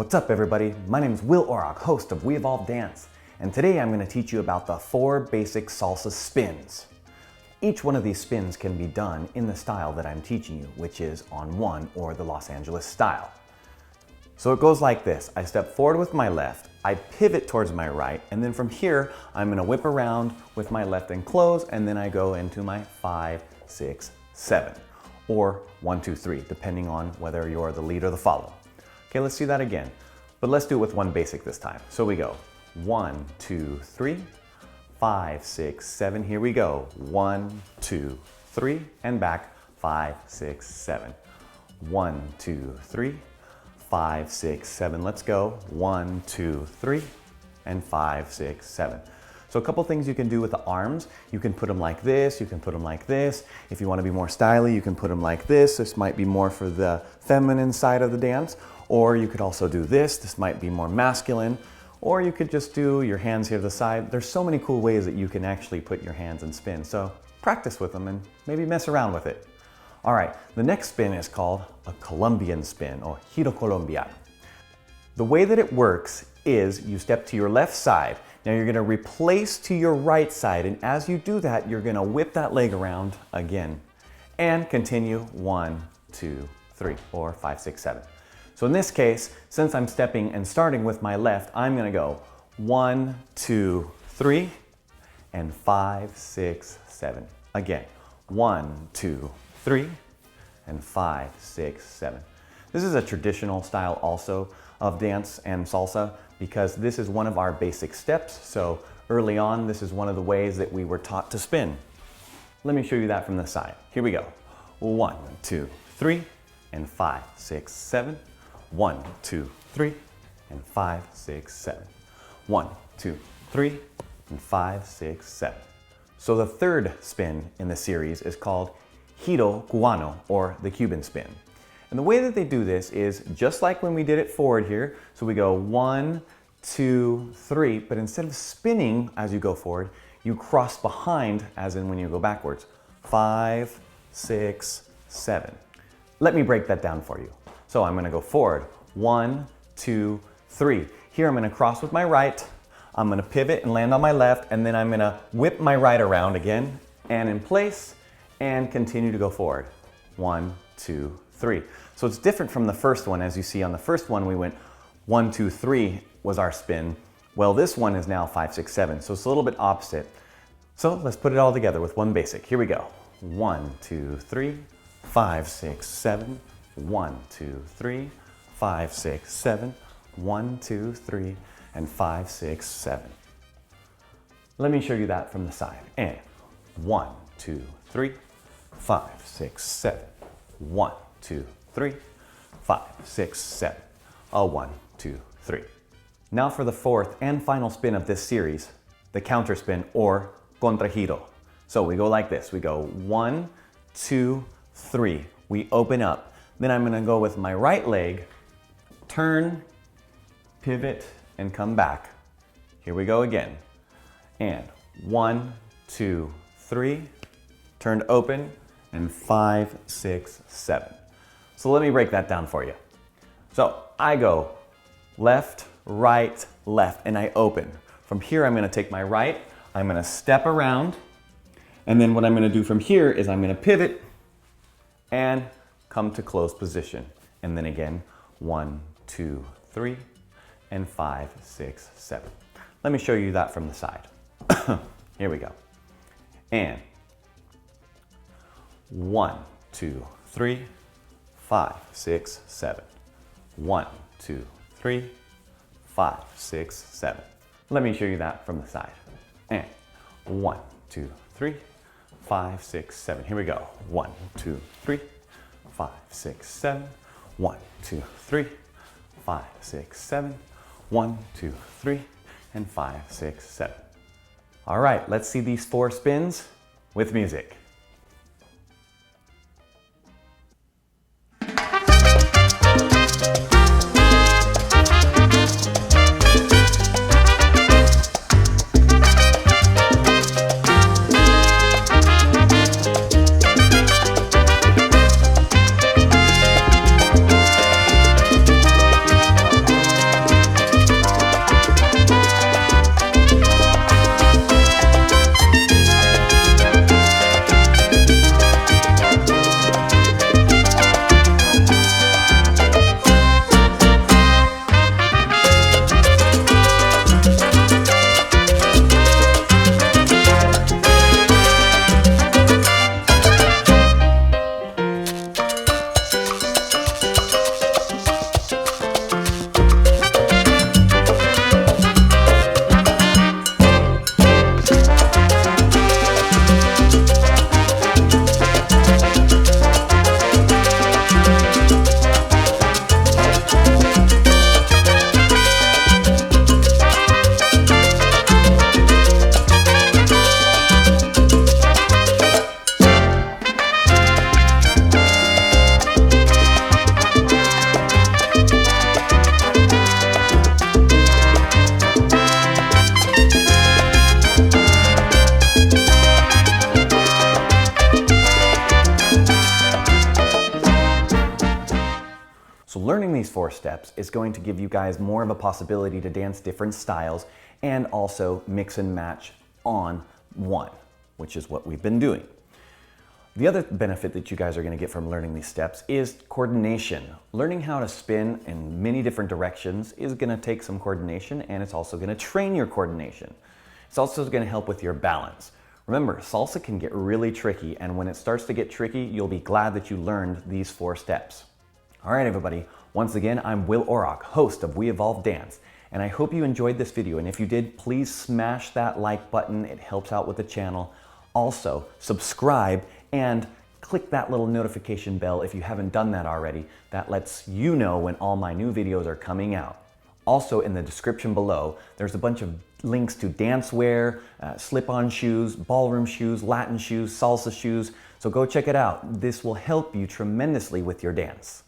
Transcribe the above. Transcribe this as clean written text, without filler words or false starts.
What's up everybody? My name is Will Orok, host of We Evolve Dance, and today I'm going to teach you about the 4 basic salsa spins. Each one of these spins can be done in the style that I'm teaching you, which is on 1 or the Los Angeles style. So it goes like this. I step forward with my left, I pivot towards my right, and then from here I'm going to whip around with my left and close, and then I go into my 5, 6, 7, or 1, 2, 3, depending on whether you're the lead or the follow. Okay, let's do that again, but let's do it with one basic this time. So we go 1, 2, 3, 5, 6, 7. Here we go. 1, 2, 3, and back. 5, 6, 7. 1, 2, 3, 5, 6, 7. Let's go. 1, 2, 3, and 5, 6, 7. So a couple things you can do with the arms. You can put them like this, you can put them like this. If you want to be more stylish, you can put them like this. This might be more for the feminine side of the dance. Or you could also do this. This might be more masculine. Or you could just do your hands here to the side. There's so many cool ways that you can actually put your hands and spin. So practice with them and maybe mess around with it. All right, the next spin is called a Colombian spin or Giro Colombiano. The way that it works is you step to your left side. Now you're gonna replace to your right side, and as you do that, you're gonna whip that leg around again and continue 1, 2, 3, 4, 5, 6, 7. So in this case, since I'm stepping and starting with my left, I'm gonna go 1, 2, 3, and 5, 6, 7. Again, 1, 2, 3, and 5, 6, 7. This is a traditional style also of dance and salsa because this is one of our basic steps. So early on, this is one of the ways that we were taught to spin. Let me show you that from the side. Here we go. 1, 2, 3, and 5, 6, 7. 1, 2, 3, and 5, 6, 7. 1, 2, 3, and 5, 6, 7. So the third spin in the series is called Giro Cubano, or the Cuban spin. And the way that they do this is just like when we did it forward here. So we go 1, 2, 3, but instead of spinning as you go forward, you cross behind as in when you go backwards. 5, 6, 7. Let me break that down for you. So I'm gonna go forward, 1, 2, 3. Here I'm gonna cross with my right, I'm gonna pivot and land on my left, and then I'm gonna whip my right around again and in place and continue to go forward. 1, 2, 3. So it's different from the first one. As you see on the first one, we went 1, 2, 3 was our spin. Well, this one is now 5, 6, 7. So it's a little bit opposite. So let's put it all together with one basic. Here we go. 1, 2, 3, 5, 6, 7. 1, 2, 3, 5, 6, 7. 1, 2, 3, and 5, 6, 7. Let me show you that from the side. And 1, 2, 3, 5, 6, 7. 1, 2, 3, 5, 6, 7. 1, 2, 3. Now for the fourth and final spin of this series, the counter spin or contragiro. So we go like this. We go 1, 2, 3. We open up. Then I'm gonna go with my right leg, turn, pivot, and come back. Here we go again. And 1, 2, 3, turned open, and 5, 6, 7. So let me break that down for you. So I go left, right, left, and I open. From here, I'm gonna take my right, I'm gonna step around, and then what I'm gonna do from here is I'm gonna pivot and come to closed position. And then again, 1, 2, 3, and 5, 6, 7. Let me show you that from the side. Here we go. And 1, 2, 3, 5, 6, 7. 1, 2, 3, 5, 6, 7. Let me show you that from the side. And 1, 2, 3, 5, 6, 7. Here we go. 1, 2, 3, 5, 6, 7. 1, 2, 3, 5, 6, 7. 1, 2, 3, and 5, 6, 7. All right, let's see these 4 spins with music. learning these 4 steps is going to give you guys more of a possibility to dance different styles and also mix and match on one, which is what we've been doing. The other benefit that you guys are going to get from learning these steps is coordination. Learning how to spin in many different directions is going to take some coordination, and it's also going to train your coordination. It's also going to help with your balance. Remember, salsa can get really tricky, and when it starts to get tricky, you'll be glad that you learned these 4 steps. All right, everybody. Once again, I'm Will Auroch, host of We Evolve Dance, and I hope you enjoyed this video. And if you did, please smash that like button. It helps out with the channel. Also, subscribe and click that little notification bell if you haven't done that already. That lets you know when all my new videos are coming out. Also, in the description below, there's a bunch of links to dancewear, slip-on shoes, ballroom shoes, Latin shoes, salsa shoes. So go check it out. This will help you tremendously with your dance.